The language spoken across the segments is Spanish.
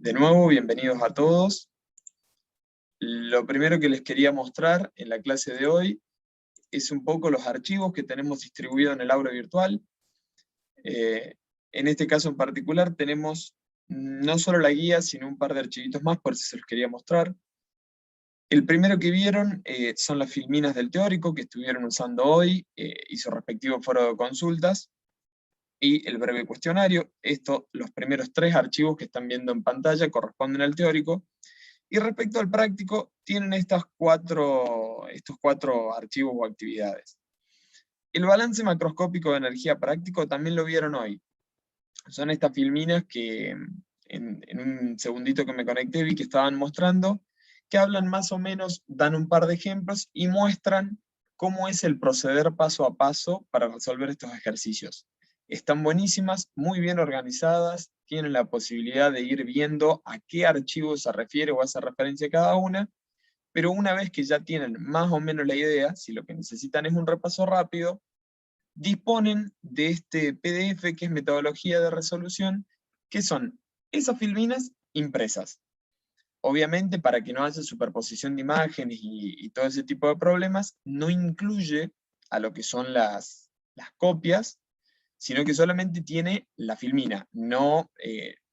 De nuevo, bienvenidos a todos. Lo primero que les quería mostrar en la clase de hoy es un poco los archivos que tenemos distribuidos en el aula virtual. En este caso en particular tenemos no solo la guía, sino un par de archivitos más, por eso se los quería mostrar. El primero que vieron son las filminas del teórico que estuvieron usando hoy y su respectivo foro de consultas, y el breve cuestionario. Los primeros tres archivos que están viendo en pantalla corresponden al teórico, y respecto al práctico tienen estos cuatro archivos o actividades. El balance macroscópico de energía práctico también lo vieron hoy. Son estas filminas que en un segundito que me conecté vi que estaban mostrando, que hablan más o menos, dan un par de ejemplos y muestran cómo es el proceder paso a paso para resolver estos ejercicios. Están buenísimas, muy bien organizadas, tienen la posibilidad de ir viendo a qué archivo se refiere o hace referencia cada una, pero una vez que ya tienen más o menos la idea, si lo que necesitan es un repaso rápido, disponen de este PDF que es metodología de resolución, que son esas filminas impresas. Obviamente, para que no haya superposición de imágenes y todo ese tipo de problemas, no incluye a lo que son las copias, sino que solamente tiene la filmina, no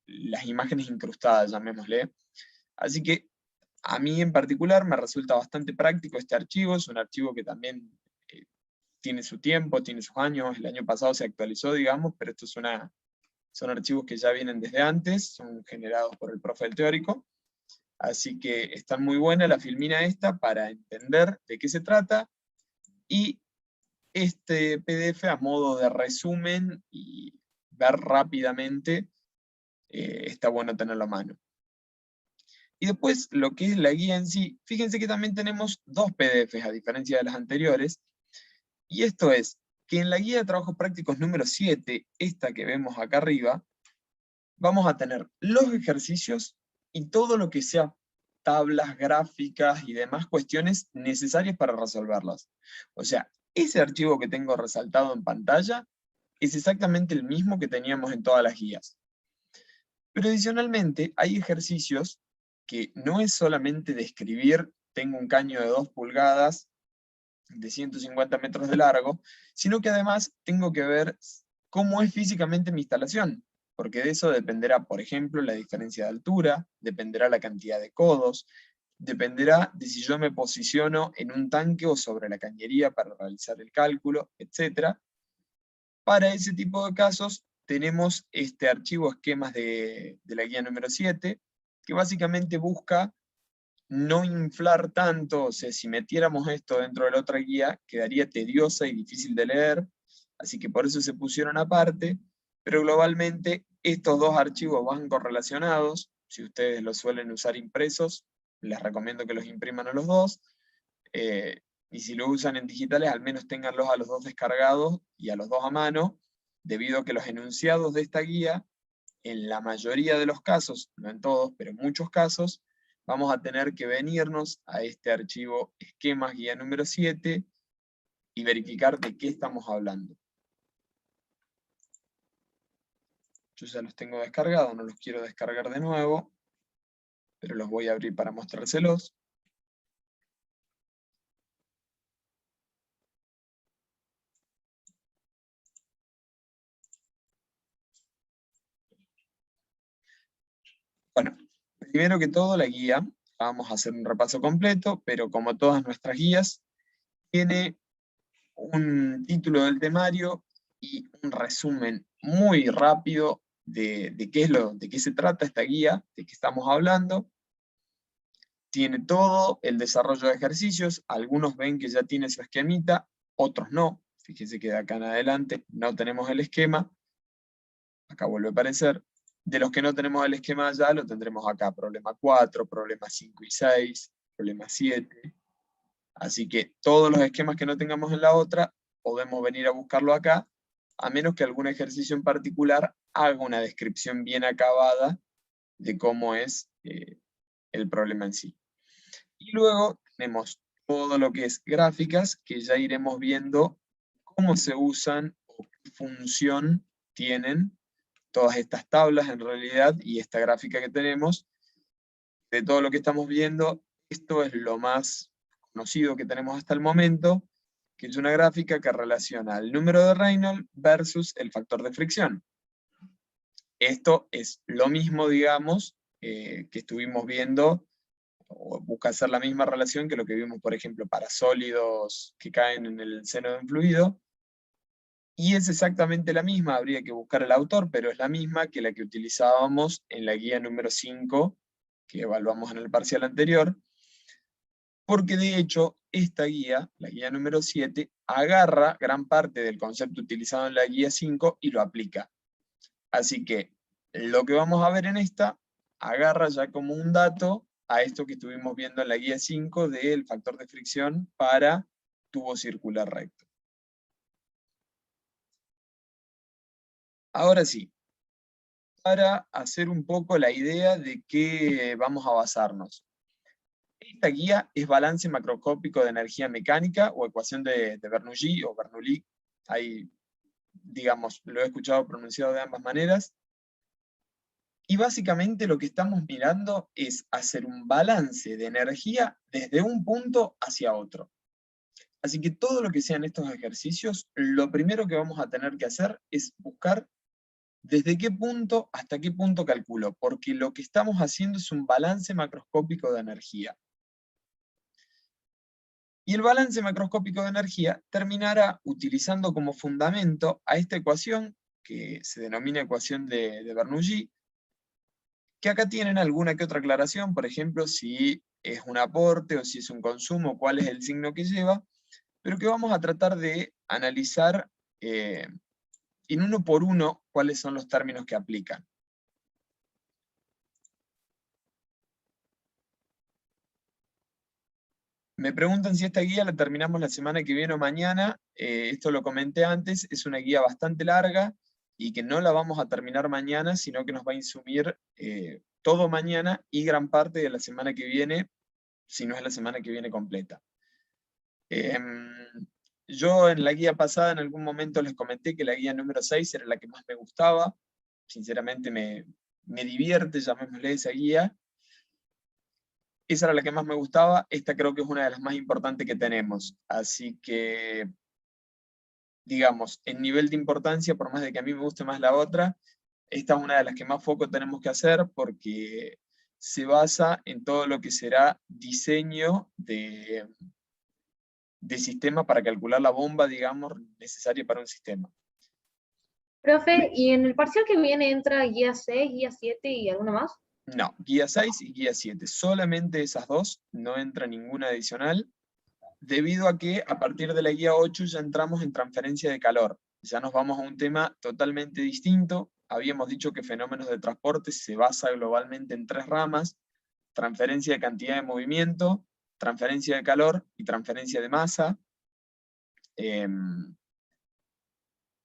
las imágenes incrustadas, llamémosle. Así que a mí en particular me resulta bastante práctico este archivo. Es un archivo que también tiene su tiempo, tiene sus años. El año pasado se actualizó, digamos, pero estos son archivos que ya vienen desde antes, son generados por el profe del teórico. Así que está muy buena la filmina esta para entender de qué se trata, y este PDF a modo de resumen y ver rápidamente, está bueno tenerlo a mano. Y después lo que es la guía en sí, fíjense que también tenemos dos PDFs a diferencia de las anteriores, y esto es que en la guía de trabajos prácticos número 7, esta que vemos acá arriba, vamos a tener los ejercicios y todo lo que sea tablas, gráficas y demás cuestiones necesarias para resolverlas. O sea, ese archivo que tengo resaltado en pantalla es exactamente el mismo que teníamos en todas las guías. Pero adicionalmente hay ejercicios que no es solamente describir, tengo un caño de 2 pulgadas de 150 metros de largo, sino que además tengo que ver cómo es físicamente mi instalación, porque de eso dependerá, por ejemplo, la diferencia de altura, dependerá la cantidad de codos, dependerá de si yo me posiciono en un tanque o sobre la cañería para realizar el cálculo, etc. Para ese tipo de casos tenemos este archivo esquemas de la guía número 7, que básicamente busca no inflar tanto. O sea, si metiéramos esto dentro de la otra guía, quedaría tediosa y difícil de leer, así que por eso se pusieron aparte, pero globalmente estos dos archivos van correlacionados. Si ustedes los suelen usar impresos, les recomiendo que los impriman a los dos, y si lo usan en digitales, al menos ténganlos a los dos descargados y a los dos a mano, debido a que los enunciados de esta guía, en la mayoría de los casos, no en todos, pero en muchos casos, vamos a tener que venirnos a este archivo esquemas guía número 7 y verificar de qué estamos hablando. Yo ya los tengo descargados, no los quiero descargar de nuevo, pero los voy a abrir para mostrárselos. Bueno, primero que todo la guía, vamos a hacer un repaso completo, pero como todas nuestras guías, tiene un título del temario y un resumen muy rápido de qué se trata esta guía, de qué estamos hablando. Tiene todo el desarrollo de ejercicios. Algunos ven que ya tiene su esquemita, otros no. Fíjense que de acá en adelante no tenemos el esquema. Acá vuelve a aparecer. De los que no tenemos el esquema ya, lo tendremos acá. Problema 4, problema 5 y 6, problema 7. Así que todos los esquemas que no tengamos en la otra, podemos venir a buscarlo acá, a menos que algún ejercicio en particular haga una descripción bien acabada de cómo es el problema en sí. Y luego tenemos todo lo que es gráficas, que ya iremos viendo cómo se usan o qué función tienen todas estas tablas en realidad, y esta gráfica que tenemos, de todo lo que estamos viendo, esto es lo más conocido que tenemos hasta el momento, que es una gráfica que relaciona el número de Reynolds versus el factor de fricción. Esto es lo mismo, digamos, que estuvimos viendo, o busca hacer la misma relación que lo que vimos, por ejemplo, para sólidos que caen en el seno de un fluido, y es exactamente la misma, habría que buscar el autor, pero es la misma que la que utilizábamos en la guía número 5, que evaluamos en el parcial anterior, porque de hecho esta guía, la guía número 7, agarra gran parte del concepto utilizado en la guía 5 y lo aplica. Así que lo que vamos a ver en esta, agarra ya como un dato a esto que estuvimos viendo en la guía 5 del factor de fricción para tubo circular recto. Ahora sí, para hacer un poco la idea de qué vamos a basarnos. Esta guía es balance macroscópico de energía mecánica o ecuación de Bernoulli o Bernoulli. Ahí, digamos, lo he escuchado pronunciado de ambas maneras. Y básicamente lo que estamos mirando es hacer un balance de energía desde un punto hacia otro. Así que todo lo que sean estos ejercicios, lo primero que vamos a tener que hacer es buscar desde qué punto hasta qué punto calculo, porque lo que estamos haciendo es un balance macroscópico de energía. Y el balance macroscópico de energía terminará utilizando como fundamento a esta ecuación, que se denomina ecuación de Bernoulli, que acá tienen alguna que otra aclaración, por ejemplo, si es un aporte o si es un consumo, cuál es el signo que lleva, pero que vamos a tratar de analizar en uno por uno cuáles son los términos que aplican. Me preguntan si esta guía la terminamos la semana que viene o mañana. Esto lo comenté antes, es una guía bastante larga y que no la vamos a terminar mañana, sino que nos va a insumir todo mañana y gran parte de la semana que viene, si no es la semana que viene completa. Yo en la guía pasada en algún momento les comenté que la guía número 6 era la que más me gustaba. Sinceramente me divierte, llamémosle esa guía. Esa era la que más me gustaba, esta creo que es una de las más importantes que tenemos. Así que, digamos, en nivel de importancia, por más de que a mí me guste más la otra, esta es una de las que más foco tenemos que hacer porque se basa en todo lo que será diseño de sistema para calcular la bomba, digamos, necesaria para un sistema. Profe, ¿y en el parcial que viene entra guía 6, guía 7 y alguna más? No, guía 6 y guía 7, solamente esas dos, no entra ninguna adicional, debido a que a partir de la guía 8 ya entramos en transferencia de calor. Ya nos vamos a un tema totalmente distinto. Habíamos dicho que fenómenos de transporte se basa globalmente en 3 ramas: transferencia de cantidad de movimiento, transferencia de calor y transferencia de masa.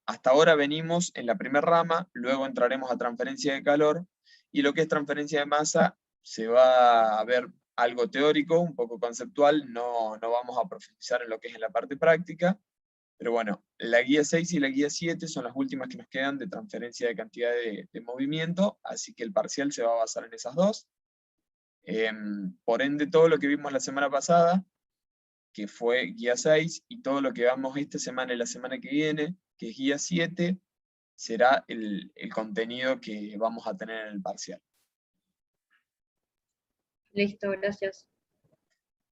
Hasta ahora venimos en la primera rama, luego entraremos a transferencia de calor, y lo que es transferencia de masa se va a ver algo teórico, un poco conceptual, no vamos a profundizar en lo que es en la parte práctica, pero bueno, la guía 6 y la guía 7 son las últimas que nos quedan de transferencia de cantidad de movimiento, así que el parcial se va a basar en esas dos. Por ende, todo lo que vimos la semana pasada, que fue guía 6, y todo lo que vamos esta semana y la semana que viene, que es guía 7, será el contenido que vamos a tener en el parcial. Listo, gracias.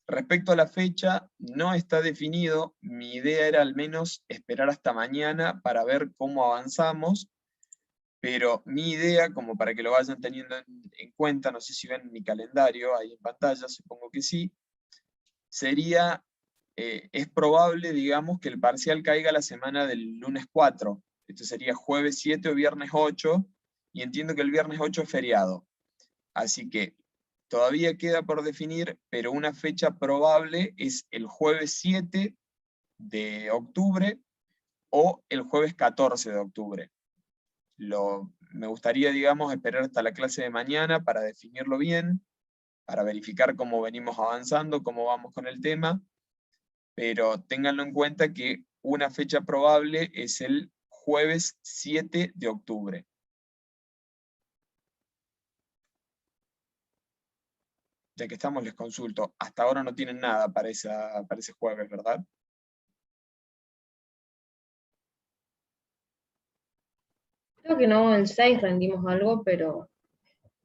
Respecto a la fecha, no está definido. Mi idea era al menos esperar hasta mañana para ver cómo avanzamos, pero mi idea, como para que lo vayan teniendo en cuenta, no sé si ven mi calendario ahí en pantalla, supongo que sí, sería, es probable, digamos, que el parcial caiga la semana del lunes 4. Esto sería jueves 7 o viernes 8, y entiendo que el viernes 8 es feriado. Así que todavía queda por definir, pero una fecha probable es el jueves 7 de octubre o el jueves 14 de octubre. Me gustaría, digamos, esperar hasta la clase de mañana para definirlo bien, para verificar cómo venimos avanzando, cómo vamos con el tema, pero ténganlo en cuenta que una fecha probable es el jueves 7 de octubre. Ya que estamos, les consulto. Hasta ahora no tienen nada para ese jueves, ¿verdad? Creo que no, el 6 rendimos algo, pero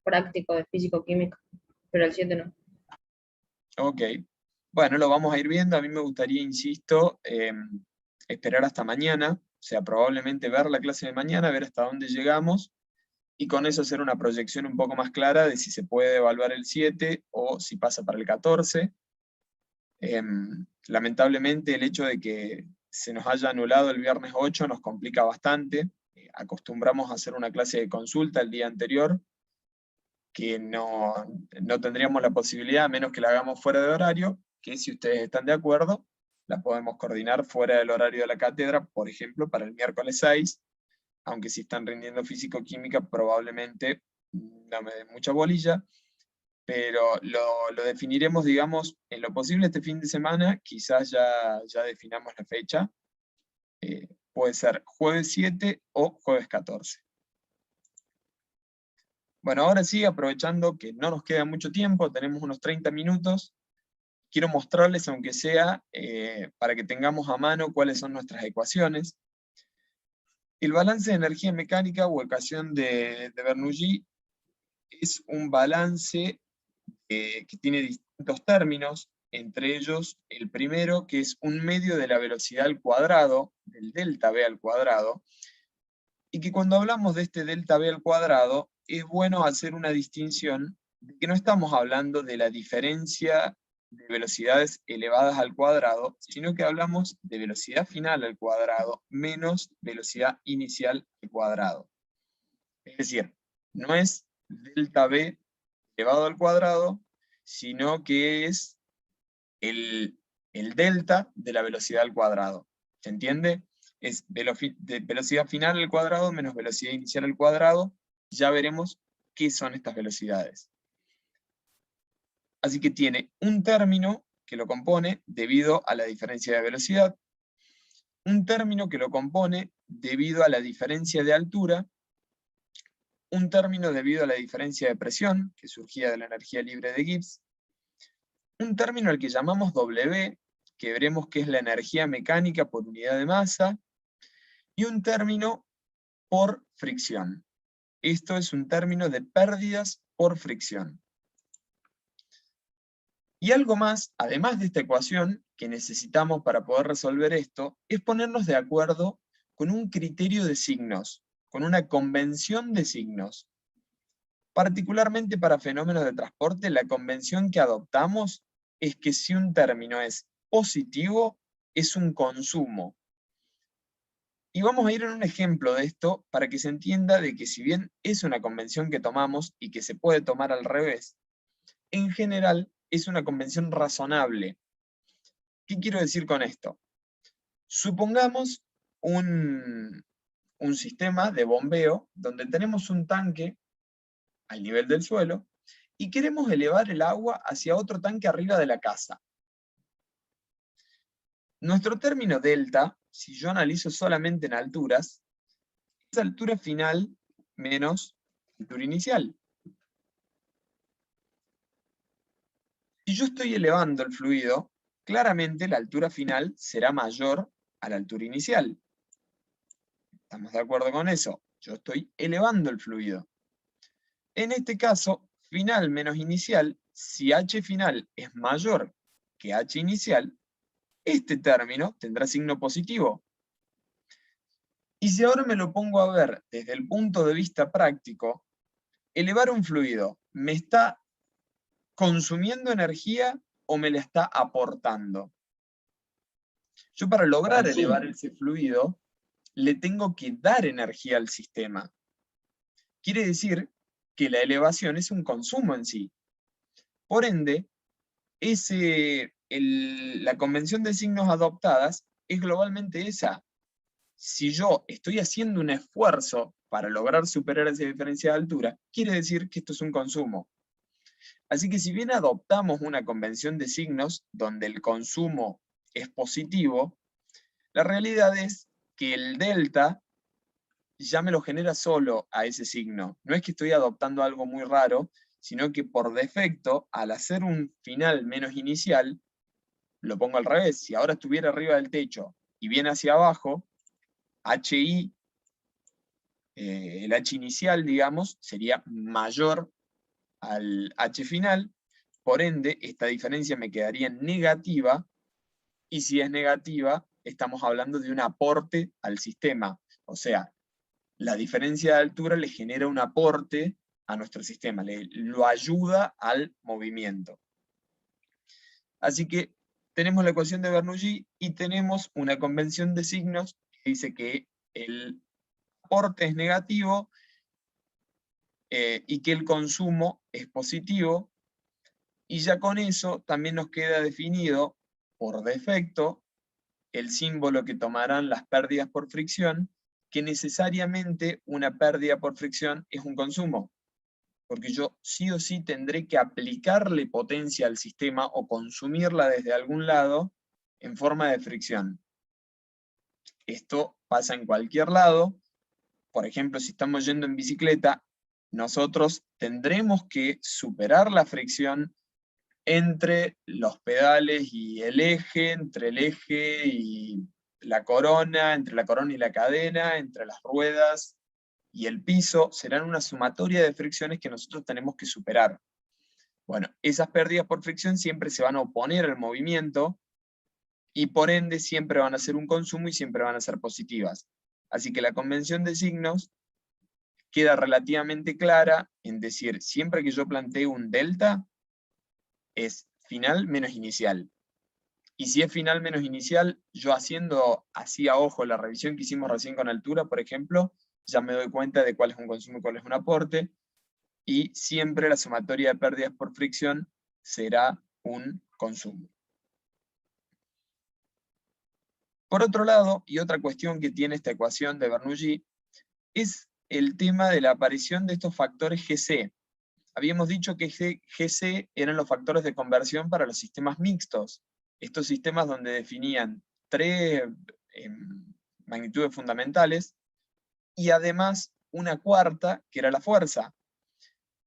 práctico de físico-química, pero el 7 no. Ok. Bueno, lo vamos a ir viendo. A mí me gustaría, insisto, esperar hasta mañana, o sea, probablemente ver la clase de mañana, ver hasta dónde llegamos, y con eso hacer una proyección un poco más clara de si se puede evaluar el 7 o si pasa para el 14. Lamentablemente el hecho de que se nos haya anulado el viernes 8 nos complica bastante. Acostumbramos a hacer una clase de consulta el día anterior, que no tendríamos la posibilidad, a menos que la hagamos fuera de horario, que si ustedes están de acuerdo, la podemos coordinar fuera del horario de la cátedra, por ejemplo, para el miércoles 6, aunque si están rindiendo físico-química probablemente no me den mucha bolilla, pero lo definiremos, digamos, en lo posible este fin de semana, quizás ya definamos la fecha, puede ser jueves 7 o jueves 14. Bueno, ahora sí, aprovechando que no nos queda mucho tiempo, tenemos unos 30 minutos, quiero mostrarles, aunque sea, para que tengamos a mano cuáles son nuestras ecuaciones. El balance de energía mecánica o ecuación de Bernoulli es un balance que tiene distintos términos, entre ellos el primero, que es un medio de la velocidad al cuadrado, del delta v al cuadrado, y que cuando hablamos de este delta v al cuadrado, es bueno hacer una distinción de que no estamos hablando de la diferencia de velocidades elevadas al cuadrado, sino que hablamos de velocidad final al cuadrado menos velocidad inicial al cuadrado. Es decir, no es delta v elevado al cuadrado, sino que es el delta de la velocidad al cuadrado. ¿Se entiende? Es velocidad final al cuadrado menos velocidad inicial al cuadrado. Ya veremos qué son estas velocidades. Así que tiene un término que lo compone debido a la diferencia de velocidad, un término que lo compone debido a la diferencia de altura, un término debido a la diferencia de presión, que surgía de la energía libre de Gibbs, un término al que llamamos W, que veremos que es la energía mecánica por unidad de masa, y un término por fricción. Esto es un término de pérdidas por fricción. Y algo más, además de esta ecuación, que necesitamos para poder resolver esto, es ponernos de acuerdo con un criterio de signos, con una convención de signos. Particularmente para fenómenos de transporte, la convención que adoptamos es que si un término es positivo, es un consumo. Y vamos a ir en un ejemplo de esto para que se entienda de que si bien es una convención que tomamos y que se puede tomar al revés, en general es una convención razonable. ¿Qué quiero decir con esto? Supongamos un sistema de bombeo donde tenemos un tanque al nivel del suelo y queremos elevar el agua hacia otro tanque arriba de la casa. Nuestro término delta, si yo analizo solamente en alturas, es altura final menos altura inicial. Si yo estoy elevando el fluido, claramente la altura final será mayor a la altura inicial. ¿Estamos de acuerdo con eso? Yo estoy elevando el fluido. En este caso, final menos inicial, si h final es mayor que h inicial, este término tendrá signo positivo. Y si ahora me lo pongo a ver desde el punto de vista práctico, elevar un fluido, ¿me está consumiendo energía o me la está aportando? Yo para lograr elevar ese fluido, le tengo que dar energía al sistema. Quiere decir que la elevación es un consumo en sí. Por ende, la convención de signos adoptadas es globalmente esa. Si yo estoy haciendo un esfuerzo para lograr superar esa diferencia de altura, quiere decir que esto es un consumo. Así que si bien adoptamos una convención de signos donde el consumo es positivo, la realidad es que el delta ya me lo genera solo a ese signo. No es que estoy adoptando algo muy raro, sino que por defecto, al hacer un final menos inicial, lo pongo al revés. Si ahora estuviera arriba del techo y viene hacia abajo, HI, el H inicial, digamos, sería mayor al H final, por ende, esta diferencia me quedaría negativa, y si es negativa, estamos hablando de un aporte al sistema. O sea, la diferencia de altura le genera un aporte a nuestro sistema, lo ayuda al movimiento. Así que tenemos la ecuación de Bernoulli y tenemos una convención de signos que dice que el aporte es negativo y que el consumo es positivo, y ya con eso también nos queda definido por defecto el símbolo que tomarán las pérdidas por fricción, que necesariamente una pérdida por fricción es un consumo, porque yo sí o sí tendré que aplicarle potencia al sistema o consumirla desde algún lado en forma de fricción. Esto pasa en cualquier lado. Por ejemplo, si estamos yendo en bicicleta, nosotros tendremos que superar la fricción entre los pedales y el eje, entre el eje y la corona, entre la corona y la cadena, entre las ruedas y el piso. Serán una sumatoria de fricciones que nosotros tenemos que superar. Bueno, esas pérdidas por fricción siempre se van a oponer al movimiento, y por ende siempre van a ser un consumo y siempre van a ser positivas. Así que la convención de signos queda relativamente clara en decir, siempre que yo plantee un delta, es final menos inicial. Y si es final menos inicial, yo haciendo así a ojo la revisión que hicimos recién con altura, por ejemplo, ya me doy cuenta de cuál es un consumo y cuál es un aporte, y siempre la sumatoria de pérdidas por fricción será un consumo. Por otro lado, y otra cuestión que tiene esta ecuación de Bernoulli, es el tema de la aparición de estos factores GC. Habíamos dicho que GC eran los factores de conversión para los sistemas mixtos. Estos sistemas donde definían tres magnitudes fundamentales, y además una cuarta, que era la fuerza.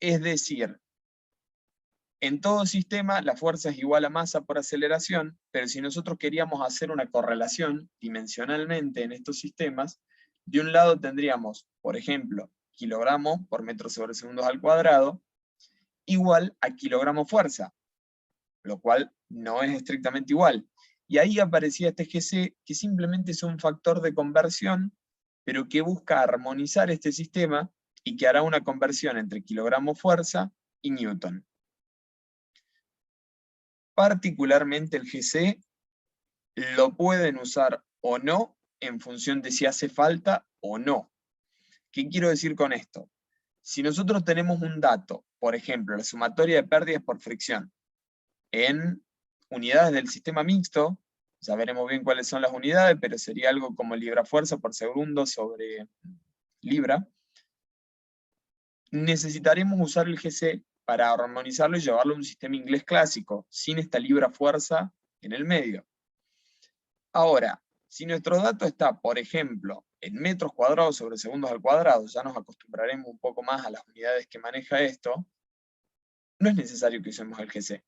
Es decir, en todo sistema la fuerza es igual a masa por aceleración, pero si nosotros queríamos hacer una correlación dimensionalmente en estos sistemas, de un lado tendríamos, por ejemplo, kilogramos por metro sobre segundos al cuadrado, igual a kilogramo fuerza, lo cual no es estrictamente igual. Y ahí aparecía este GC, que simplemente es un factor de conversión, pero que busca armonizar este sistema y que hará una conversión entre kilogramo fuerza y newton. Particularmente el GC lo pueden usar o no en función de si hace falta o no. ¿Qué quiero decir con esto? Si nosotros tenemos un dato, por ejemplo, la sumatoria de pérdidas por fricción, en unidades del sistema mixto, ya veremos bien cuáles son las unidades, pero sería algo como libra-fuerza por segundo sobre libra, necesitaremos usar el GC para armonizarlo y llevarlo a un sistema inglés clásico, sin esta libra-fuerza en el medio. Ahora, si nuestro dato está, por ejemplo, en metros cuadrados sobre segundos al cuadrado, ya nos acostumbraremos un poco más a las unidades que maneja esto, no es necesario que usemos el GC.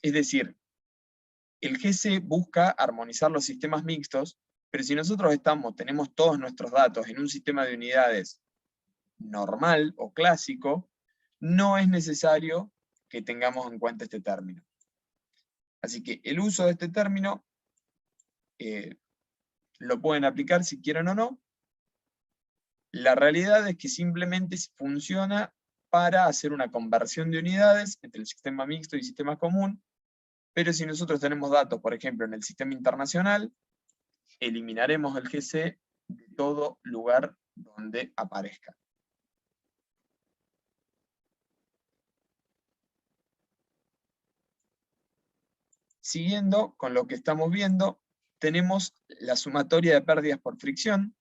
Es decir, el GC busca armonizar los sistemas mixtos, pero si nosotros tenemos todos nuestros datos en un sistema de unidades normal o clásico, no es necesario que tengamos en cuenta este término. Así que el uso de este término lo pueden aplicar si quieren o no. La realidad es que simplemente funciona para hacer una conversión de unidades entre el sistema mixto y el sistema común, pero si nosotros tenemos datos, por ejemplo, en el sistema internacional, eliminaremos el GC de todo lugar donde aparezca. Siguiendo con lo que estamos viendo, tenemos la sumatoria de pérdidas por fricción.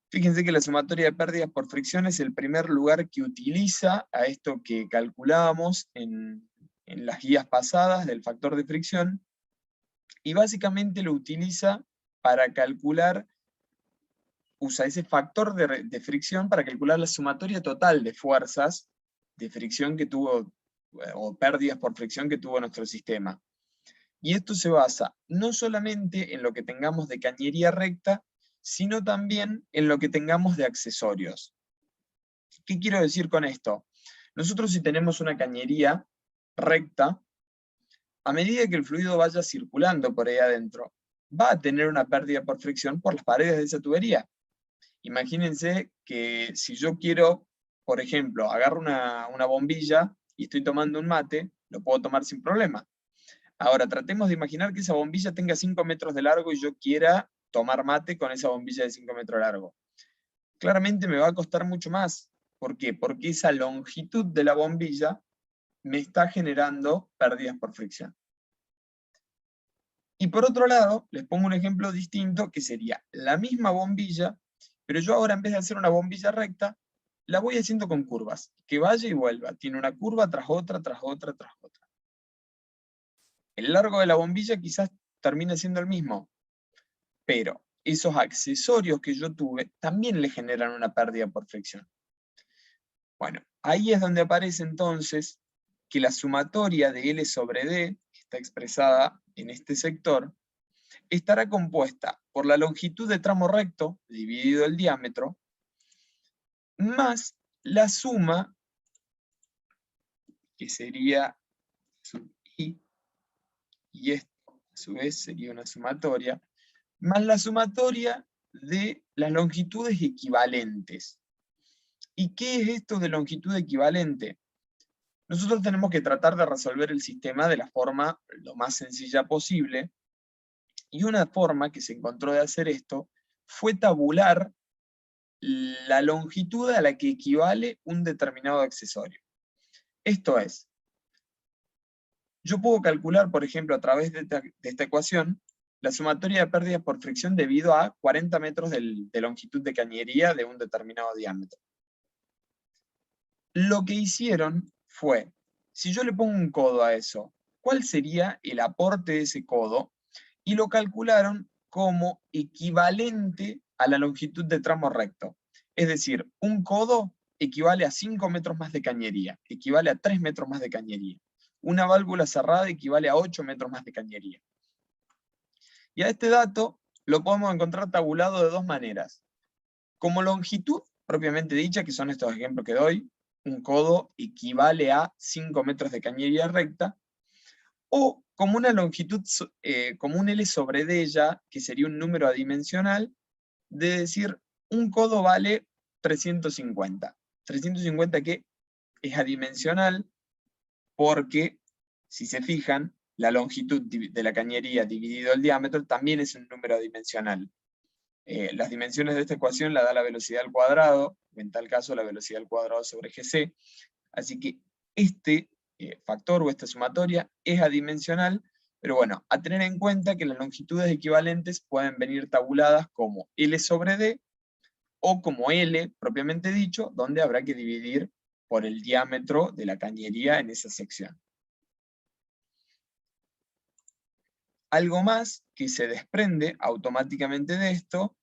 Fíjense que la sumatoria de pérdidas por fricción es el primer lugar que utiliza a esto que calculábamos en las guías pasadas del factor de fricción, y básicamente lo utiliza para calcular, usa ese factor de fricción para calcular la sumatoria total de fuerzas de fricción que tuvo, o pérdidas por fricción que tuvo nuestro sistema. Y esto se basa no solamente en lo que tengamos de cañería recta, sino también en lo que tengamos de accesorios. ¿Qué quiero decir con esto? Nosotros, si tenemos una cañería recta, a medida que el fluido vaya circulando por ahí adentro, va a tener una pérdida por fricción por las paredes de esa tubería. Imagínense que si yo quiero, por ejemplo, agarro una bombilla y estoy tomando un mate, lo puedo tomar sin problema. Ahora, tratemos de imaginar que esa bombilla tenga 5 metros de largo y yo quiera tomar mate con esa bombilla de 5 metros de largo. Claramente me va a costar mucho más. ¿Por qué? Porque esa longitud de la bombilla me está generando pérdidas por fricción. Y por otro lado, les pongo un ejemplo distinto, que sería la misma bombilla, pero yo ahora, en vez de hacer una bombilla recta, la voy haciendo con curvas, que vaya y vuelva. Tiene una curva tras otra, tras otra, tras otra. El largo de la bombilla quizás termine siendo el mismo, pero esos accesorios que yo tuve también le generan una pérdida por fricción. Bueno, ahí es donde aparece entonces que la sumatoria de L sobre D, que está expresada en este sector, estará compuesta por la longitud de tramo recto, dividido el diámetro, más la suma, que sería sub I, y esto a su vez sería una sumatoria, más la sumatoria de las longitudes equivalentes. ¿Y qué es esto de longitud equivalente? Nosotros tenemos que tratar de resolver el sistema de la forma lo más sencilla posible, y una forma que se encontró de hacer esto fue tabular la longitud a la que equivale un determinado accesorio. Esto es, yo puedo calcular, por ejemplo, a través de esta ecuación, la sumatoria de pérdidas por fricción debido a 40 metros de longitud de cañería de un determinado diámetro. Lo que hicieron fue, si yo le pongo un codo a eso, ¿cuál sería el aporte de ese codo? Y lo calcularon como equivalente a la longitud de tramo recto. Es decir, un codo equivale a 5 metros más de cañería, equivale a 3 metros más de cañería. Una válvula cerrada equivale a 8 metros más de cañería. Y a este dato lo podemos encontrar tabulado de dos maneras. Como longitud propiamente dicha, que son estos ejemplos que doy, un codo equivale a 5 metros de cañería recta, o como una longitud, como un L sobre D ya, que sería un número adimensional, de decir, un codo vale 350. 350 que es adimensional porque, si se fijan, la longitud de la cañería dividido el diámetro también es un número adimensional. Las dimensiones de esta ecuación la da la velocidad al cuadrado, en tal caso la velocidad al cuadrado sobre GC, así que este factor o esta sumatoria es adimensional, pero bueno, a tener en cuenta que las longitudes equivalentes pueden venir tabuladas como L sobre D, o como L, propiamente dicho, donde habrá que dividir por el diámetro de la cañería en esa sección. Algo más que se desprende automáticamente de esto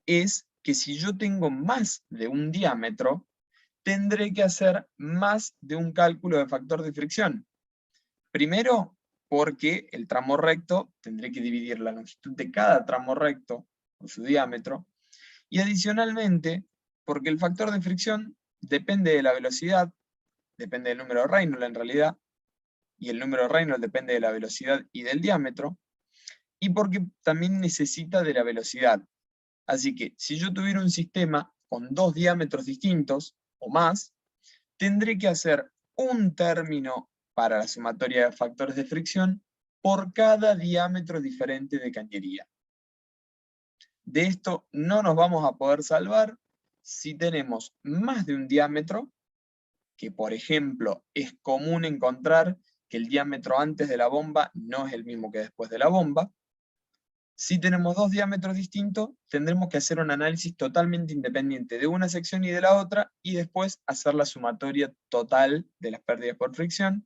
es que si yo tengo más de un diámetro, tendré que hacer más de un cálculo de factor de fricción. Primero, porque el tramo recto tendré que dividir la longitud de cada tramo recto por su diámetro, y adicionalmente, porque el factor de fricción depende de la velocidad, depende del número de Reynolds en realidad, y el número de Reynolds depende de la velocidad y del diámetro, y porque también necesita de la velocidad. Así que si yo tuviera un sistema con dos diámetros distintos o más, tendré que hacer un término para la sumatoria de factores de fricción por cada diámetro diferente de cañería. De esto no nos vamos a poder salvar si tenemos más de un diámetro, que por ejemplo es común encontrar que el diámetro antes de la bomba no es el mismo que después de la bomba. Si tenemos dos diámetros distintos, tendremos que hacer un análisis totalmente independiente de una sección y de la otra, y después hacer la sumatoria total de las pérdidas por fricción,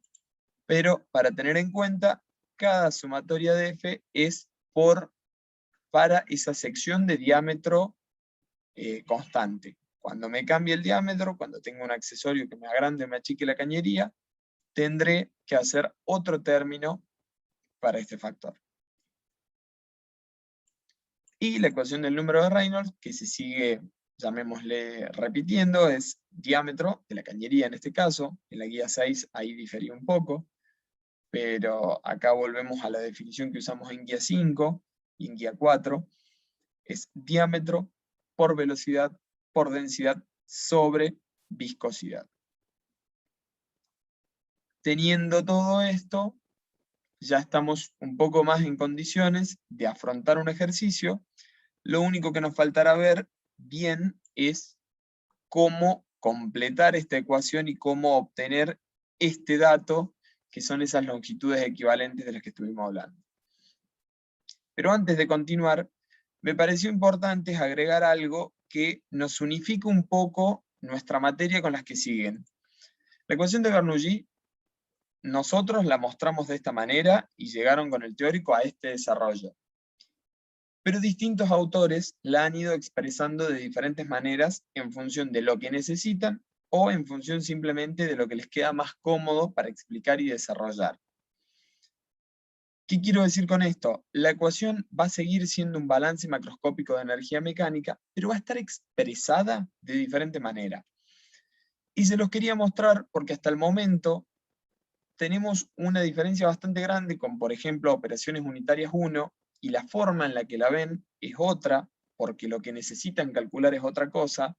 pero para tener en cuenta, cada sumatoria de F es para esa sección de diámetro constante. Cuando me cambie el diámetro, cuando tenga un accesorio que me agrande, me achique la cañería, tendré que hacer otro término para este factor. Y la ecuación del número de Reynolds, que se sigue, llamémosle, repitiendo, es diámetro de la cañería en este caso. En la guía 6 ahí difería un poco, pero acá volvemos a la definición que usamos en guía 5 y en guía 4. Es diámetro por velocidad por densidad sobre viscosidad. Teniendo todo esto, ya estamos un poco más en condiciones de afrontar un ejercicio. Lo único que nos faltará ver bien es cómo completar esta ecuación y cómo obtener este dato, que son esas longitudes equivalentes de las que estuvimos hablando. Pero antes de continuar, me pareció importante agregar algo que nos unifique un poco nuestra materia con las que siguen. La ecuación de Bernoulli, nosotros la mostramos de esta manera y llegaron con el teórico a este desarrollo. Pero distintos autores la han ido expresando de diferentes maneras en función de lo que necesitan o en función simplemente de lo que les queda más cómodo para explicar y desarrollar. ¿Qué quiero decir con esto? La ecuación va a seguir siendo un balance macroscópico de energía mecánica, pero va a estar expresada de diferente manera. Y se los quería mostrar porque hasta el momento tenemos una diferencia bastante grande con, por ejemplo, operaciones unitarias 1, y la forma en la que la ven es otra, porque lo que necesitan calcular es otra cosa,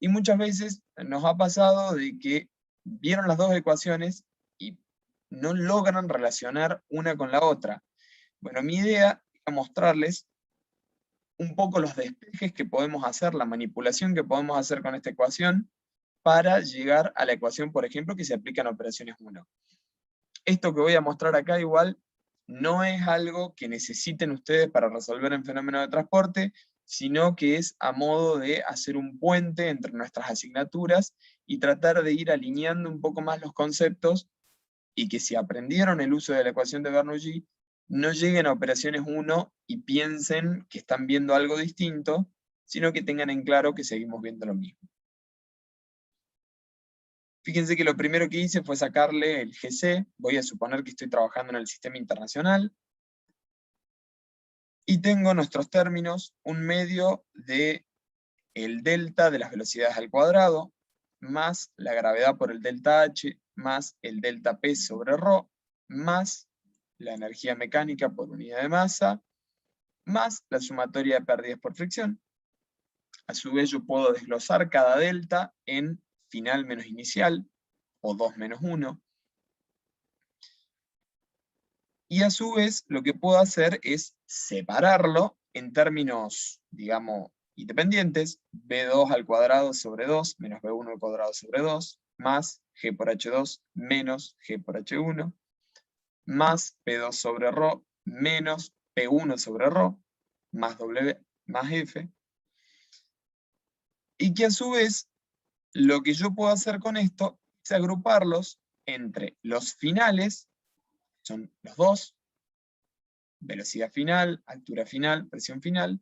y muchas veces nos ha pasado de que vieron las dos ecuaciones y no logran relacionar una con la otra. Bueno, mi idea era mostrarles un poco los despejes que podemos hacer, la manipulación que podemos hacer con esta ecuación, para llegar a la ecuación, por ejemplo, que se aplica en operaciones 1. Esto que voy a mostrar acá igual no es algo que necesiten ustedes para resolver el fenómeno de transporte, sino que es a modo de hacer un puente entre nuestras asignaturas y tratar de ir alineando un poco más los conceptos, y que si aprendieron el uso de la ecuación de Bernoulli, no lleguen a operaciones 1 y piensen que están viendo algo distinto, sino que tengan en claro que seguimos viendo lo mismo. Fíjense que lo primero que hice fue sacarle el GC, voy a suponer que estoy trabajando en el sistema internacional, y tengo nuestros términos, un medio de el delta de las velocidades al cuadrado, más la gravedad por el delta H, más el delta P sobre ρ, más la energía mecánica por unidad de masa, más la sumatoria de pérdidas por fricción. A su vez yo puedo desglosar cada delta en final menos inicial, o 2 menos 1. Y a su vez lo que puedo hacer es separarlo en términos, digamos, independientes, b2 al cuadrado sobre 2 menos b1 al cuadrado sobre 2, más g por h2 menos g por h1, más p2 sobre ρ menos p1 sobre ρ, más w más f. Y que a su vez lo que yo puedo hacer con esto es agruparlos entre los finales, son los dos, velocidad final, altura final, presión final,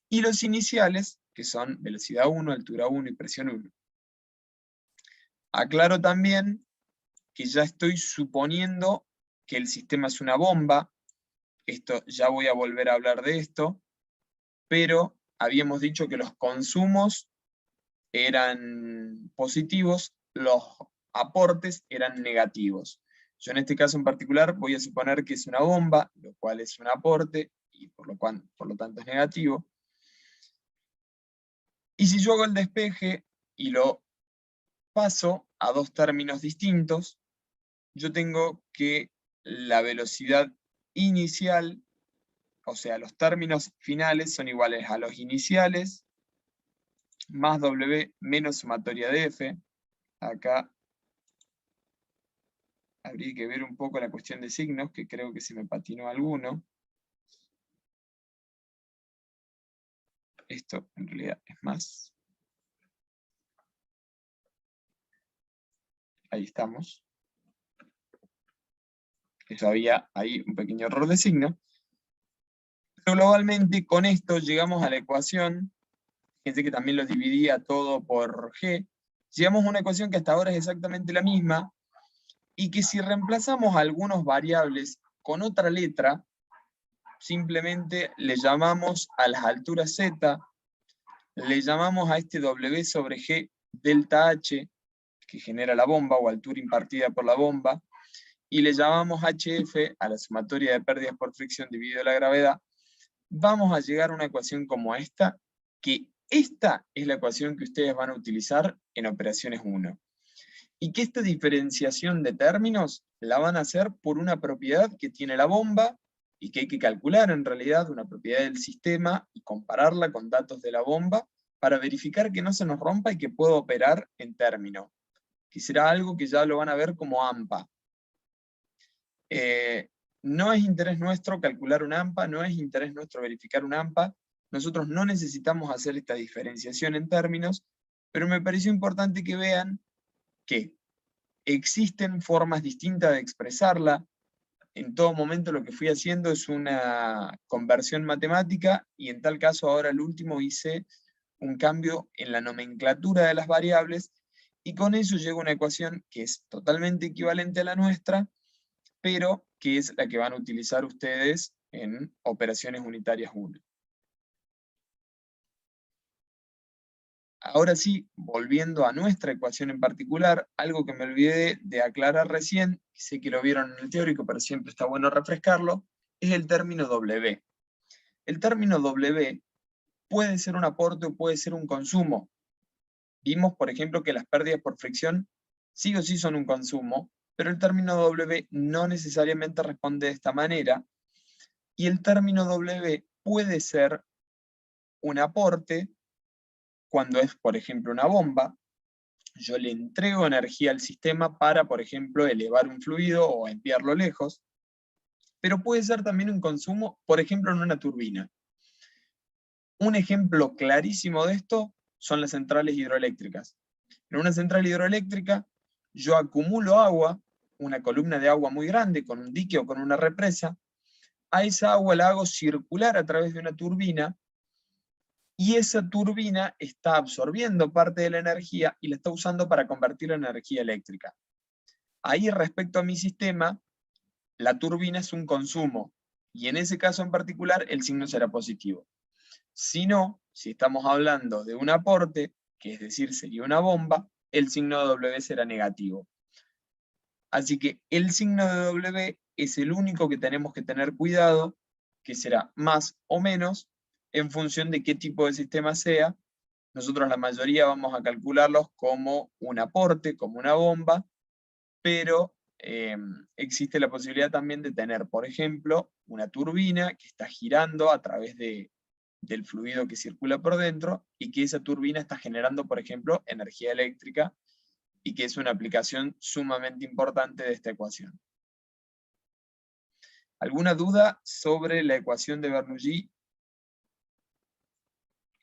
y los iniciales, que son velocidad 1, altura 1 y presión 1. Aclaro también que ya estoy suponiendo que el sistema es una bomba, esto ya voy a volver a hablar de esto, pero habíamos dicho que los consumos eran positivos, los aportes eran negativos. Yo en este caso en particular voy a suponer que es una bomba, lo cual es un aporte, y por lo tanto es negativo. Y si yo hago el despeje y lo paso a dos términos distintos, yo tengo que la velocidad inicial, o sea, los términos finales son iguales a los iniciales, más W menos sumatoria de F. Acá habría que ver un poco la cuestión de signos, que creo que se me patinó alguno. Esto en realidad es más. Ahí estamos. Eso había ahí un pequeño error de signo. Pero globalmente con esto llegamos a la ecuación fíjense que también lo dividía todo por G, llegamos a una ecuación que hasta ahora es exactamente la misma, y que si reemplazamos algunos variables con otra letra, simplemente le llamamos a las alturas Z, le llamamos a este W sobre G delta H, que genera la bomba, o altura impartida por la bomba, y le llamamos HF a la sumatoria de pérdidas por fricción dividido la gravedad, vamos a llegar a una ecuación como esta, que esta es la ecuación que ustedes van a utilizar en operaciones 1. Y que esta diferenciación de términos la van a hacer por una propiedad que tiene la bomba, y que hay que calcular en realidad, una propiedad del sistema, y compararla con datos de la bomba, para verificar que no se nos rompa y que pueda operar en término, que será algo que ya lo van a ver como AMPA. No es interés nuestro calcular un AMPA, no es interés nuestro verificar un AMPA, nosotros no necesitamos hacer esta diferenciación en términos, pero me pareció importante que vean que existen formas distintas de expresarla. En todo momento lo que fui haciendo es una conversión matemática, y en tal caso ahora al último hice un cambio en la nomenclatura de las variables, y con eso llego a una ecuación que es totalmente equivalente a la nuestra, pero que es la que van a utilizar ustedes en operaciones unitarias 1. Ahora sí, volviendo a nuestra ecuación en particular, algo que me olvidé de aclarar recién, sé que lo vieron en el teórico, pero siempre está bueno refrescarlo, es el término W. El término W puede ser un aporte o puede ser un consumo. Vimos, por ejemplo, que las pérdidas por fricción sí o sí son un consumo, pero el término W no necesariamente responde de esta manera, y el término W puede ser un aporte cuando es, por ejemplo, una bomba. Yo le entrego energía al sistema para, por ejemplo, elevar un fluido o enviarlo lejos, pero puede ser también un consumo, por ejemplo, en una turbina. Un ejemplo clarísimo de esto son las centrales hidroeléctricas. En una central hidroeléctrica yo acumulo agua, una columna de agua muy grande con un dique o con una represa, a esa agua la hago circular a través de una turbina, y esa turbina está absorbiendo parte de la energía y la está usando para convertirla en energía eléctrica. Ahí, respecto a mi sistema, la turbina es un consumo, y en ese caso en particular el signo será positivo. Si no, si estamos hablando de un aporte, que es decir, sería una bomba, el signo de W será negativo. Así que el signo de W es el único que tenemos que tener cuidado, que será más o menos en función de qué tipo de sistema sea. Nosotros la mayoría vamos a calcularlos como un aporte, como una bomba, pero existe la posibilidad también de tener, por ejemplo, una turbina que está girando a través del fluido que circula por dentro, y que esa turbina está generando, por ejemplo, energía eléctrica, y que es una aplicación sumamente importante de esta ecuación. ¿Alguna duda sobre la ecuación de Bernoulli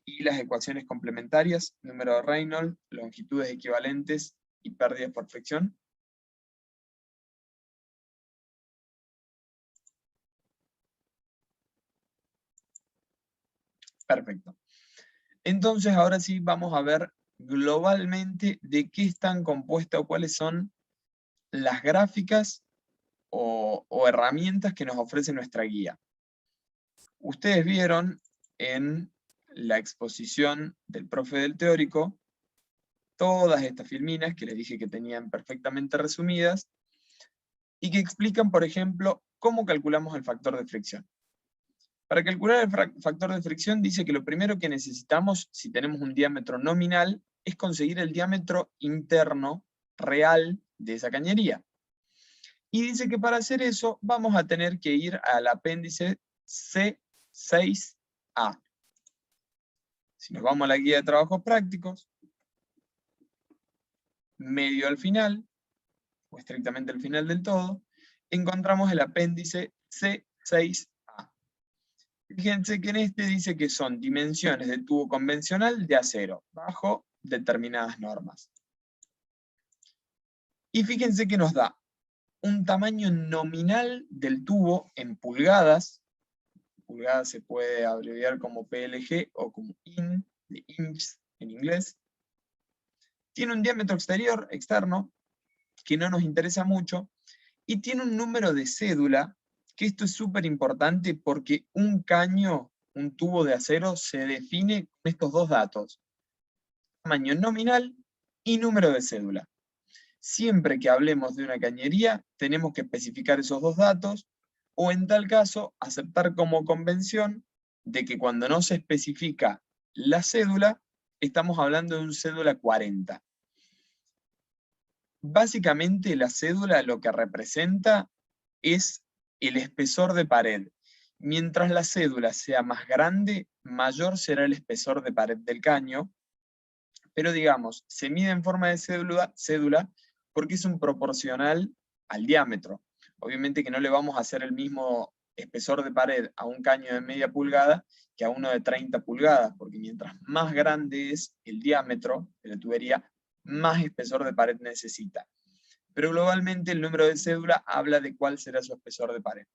y las ecuaciones complementarias, número de Reynolds, longitudes equivalentes y pérdidas por fricción? Perfecto. Entonces ahora sí vamos a ver globalmente de qué están compuestas o cuáles son las gráficas o herramientas que nos ofrece nuestra guía. Ustedes vieron en la exposición del profe del teórico todas estas filminas que les dije que tenían perfectamente resumidas, y que explican, por ejemplo, cómo calculamos el factor de fricción. Para calcular el factor de fricción dice que lo primero que necesitamos, si tenemos un diámetro nominal, es conseguir el diámetro interno real de esa cañería. Y dice que para hacer eso vamos a tener que ir al apéndice C6A. Si nos vamos a la guía de trabajos prácticos, medio al final, o estrictamente al final del todo, encontramos el apéndice C6A. Fíjense que en este dice que son dimensiones de tubo convencional de acero, bajo determinadas normas. Y fíjense que nos da un tamaño nominal del tubo en pulgadas. Pulgadas se puede abreviar como PLG o como IN, de inches en inglés. Tiene un diámetro externo, que no nos interesa mucho, y tiene un número de cédula, que esto es súper importante porque un caño, un tubo de acero, se define con estos dos datos: tamaño nominal y número de cédula. Siempre que hablemos de una cañería, tenemos que especificar esos dos datos, o en tal caso, aceptar como convención de que cuando no se especifica la cédula, estamos hablando de un cédula 40. Básicamente la cédula lo que representa es el espesor de pared. Mientras la cédula sea más grande, mayor será el espesor de pared del caño, pero digamos, se mide en forma de cédula porque es un proporcional al diámetro. Obviamente que no le vamos a hacer el mismo espesor de pared a un caño de media pulgada que a uno de 30 pulgadas, porque mientras más grande es el diámetro de la tubería, más espesor de pared necesita. Pero globalmente el número de cédula habla de cuál será su espesor de pared.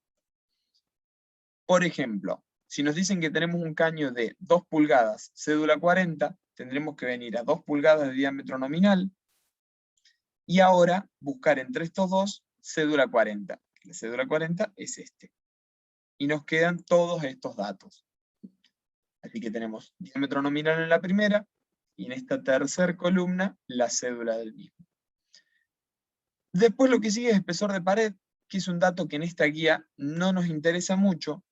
Por ejemplo, si nos dicen que tenemos un caño de 2 pulgadas, cédula 40, tendremos que venir a 2 pulgadas de diámetro nominal, y ahora buscar entre estos dos cédula 40. La cédula 40 es este. Y nos quedan todos estos datos. Así que tenemos diámetro nominal en la primera, y en esta tercera columna, la cédula del mismo. Después lo que sigue es espesor de pared, que es un dato que en esta guía no nos interesa mucho.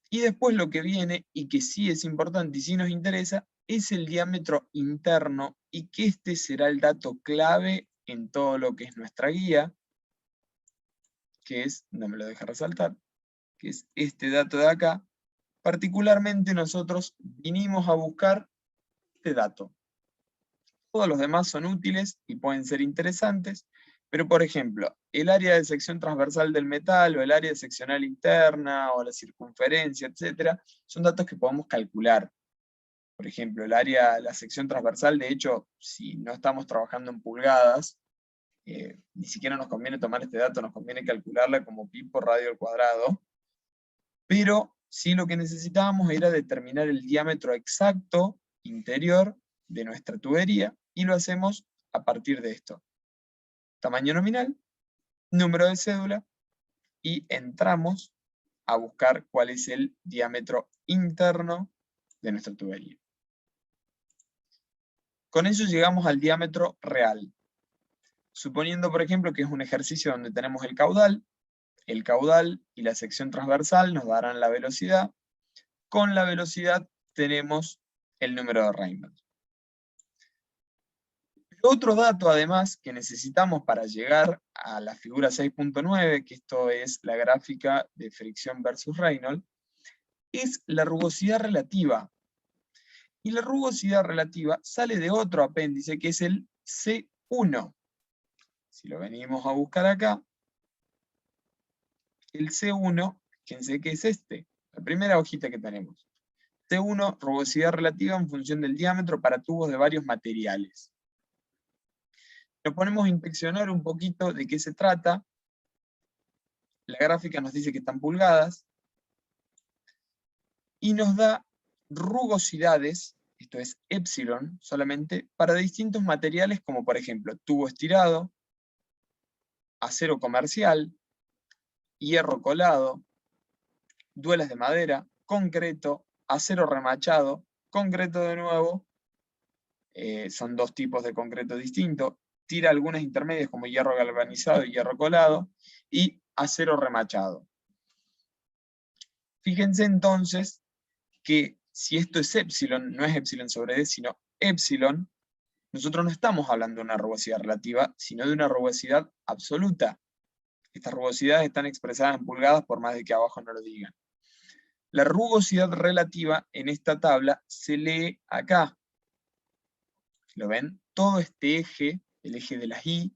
Y después lo que viene, y que sí es importante y sí nos interesa, es el diámetro interno, y que este será el dato clave en todo lo que es nuestra guía, que es, no me lo deja resaltar, que es este dato de acá. Particularmente nosotros vinimos a buscar este dato. Todos los demás son útiles y pueden ser interesantes, pero por ejemplo, el área de sección transversal del metal, o el área seccional interna, o la circunferencia, etc., son datos que podemos calcular. Por ejemplo, la sección transversal, de hecho, si no estamos trabajando en pulgadas, ni siquiera nos conviene tomar este dato, nos conviene calcularla como pi por radio al cuadrado, pero sí lo que necesitábamos era determinar el diámetro exacto interior de nuestra tubería, y lo hacemos a partir de esto: tamaño nominal, número de cédula, y entramos a buscar cuál es el diámetro interno de nuestra tubería. Con eso llegamos al diámetro real. Suponiendo, por ejemplo, que es un ejercicio donde tenemos el caudal y la sección transversal nos darán la velocidad. Con la velocidad tenemos el número de Rayleigh. Otro dato, además, que necesitamos para llegar a la figura 6.9, que esto es la gráfica de fricción versus Reynolds, es la rugosidad relativa. Y la rugosidad relativa sale de otro apéndice, que es el C1. Si lo venimos a buscar acá, el C1, fíjense que es este, la primera hojita que tenemos. C1, rugosidad relativa en función del diámetro para tubos de varios materiales. Nos ponemos a inspeccionar un poquito de qué se trata. La gráfica nos dice que están pulgadas, y nos da rugosidades, esto es epsilon solamente, para distintos materiales como por ejemplo tubo estirado, acero comercial, hierro colado, duelas de madera, concreto, acero remachado, concreto de nuevo, son dos tipos de concreto distintos, tira algunas intermedias como hierro galvanizado y hierro colado, y acero remachado. Fíjense entonces que si esto es epsilon, no es epsilon sobre D, sino epsilon, nosotros no estamos hablando de una rugosidad relativa, sino de una rugosidad absoluta. Estas rugosidades están expresadas en pulgadas, por más de que abajo no lo digan. La rugosidad relativa en esta tabla se lee acá. ¿Lo ven? Todo este eje, el eje de las I,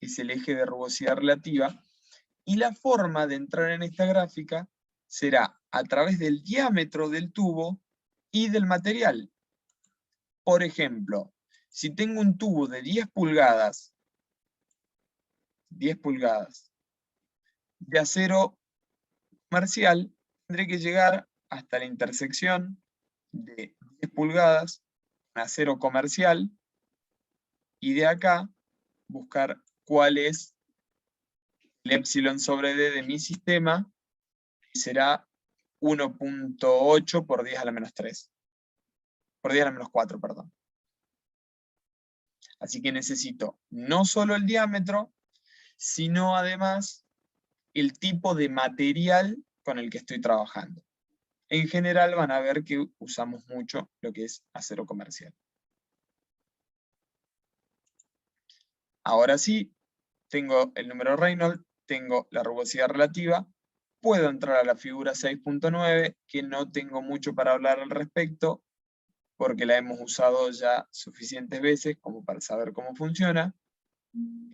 es el eje de rugosidad relativa, y la forma de entrar en esta gráfica será a través del diámetro del tubo y del material. Por ejemplo, si tengo un tubo de 10 pulgadas de acero comercial, tendré que llegar hasta la intersección de 10 pulgadas, un acero comercial, y de acá buscar cuál es el epsilon sobre D de mi sistema, que será 1.8 por 10 a la menos 3. Por 10 a la menos 4, perdón. Así que necesito no solo el diámetro, sino además el tipo de material con el que estoy trabajando. En general van a ver que usamos mucho lo que es acero comercial. Ahora sí, tengo el número Reynolds, tengo la rugosidad relativa, puedo entrar a la figura 6.9, que no tengo mucho para hablar al respecto, porque la hemos usado ya suficientes veces como para saber cómo funciona.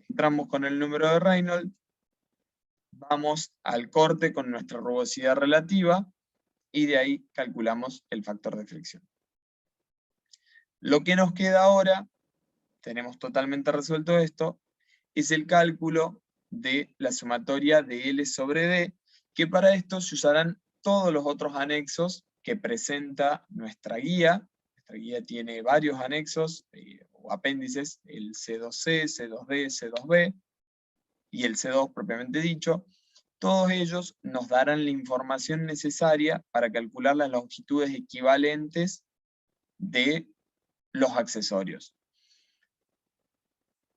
Entramos con el número de Reynolds, vamos al corte con nuestra rugosidad relativa, y de ahí calculamos el factor de fricción. Lo que nos queda ahora, tenemos totalmente resuelto esto, es el cálculo de la sumatoria de L sobre D, que para esto se usarán todos los otros anexos que presenta nuestra guía. Nuestra guía tiene varios anexos o apéndices, el C2C, C2D, C2B y el C2 propiamente dicho. Todos ellos nos darán la información necesaria para calcular las longitudes equivalentes de los accesorios.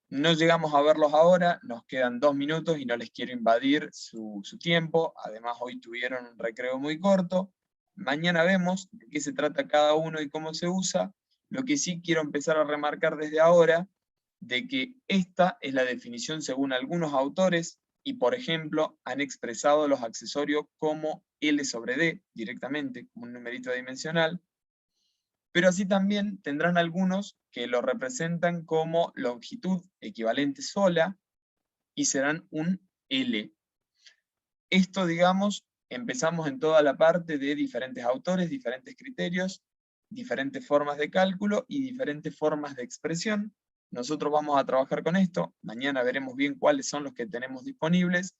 No llegamos a verlos ahora, nos quedan 2 minutos y no les quiero invadir su tiempo. Además hoy tuvieron un recreo muy corto. Mañana vemos de qué se trata cada uno y cómo se usa. Lo que sí quiero empezar a remarcar desde ahora, de que esta es la definición según algunos autores, y por ejemplo han expresado los accesorios como L sobre D directamente, como un numerito dimensional, pero así también tendrán algunos que lo representan como longitud equivalente sola, y serán un L. Esto, digamos, empezamos en toda la parte de diferentes autores, diferentes criterios, diferentes formas de cálculo y diferentes formas de expresión. Nosotros vamos a trabajar con esto, mañana veremos bien cuáles son los que tenemos disponibles,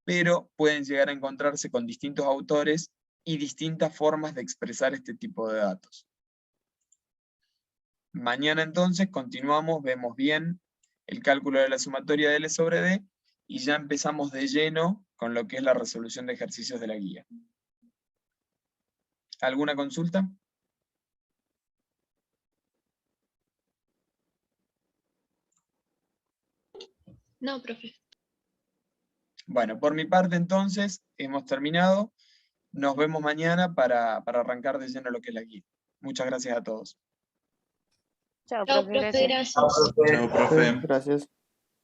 pero pueden llegar a encontrarse con distintos autores y distintas formas de expresar este tipo de datos. Mañana entonces continuamos, vemos bien el cálculo de la sumatoria de L sobre D, y ya empezamos de lleno con lo que es la resolución de ejercicios de la guía. ¿Alguna consulta? No, profe. Bueno, por mi parte entonces hemos terminado. Nos vemos mañana para arrancar de lleno lo que es la guía. Muchas gracias a todos. Chao, Chao, profe, profe, gracias. gracias. Chao, profe. Gracias.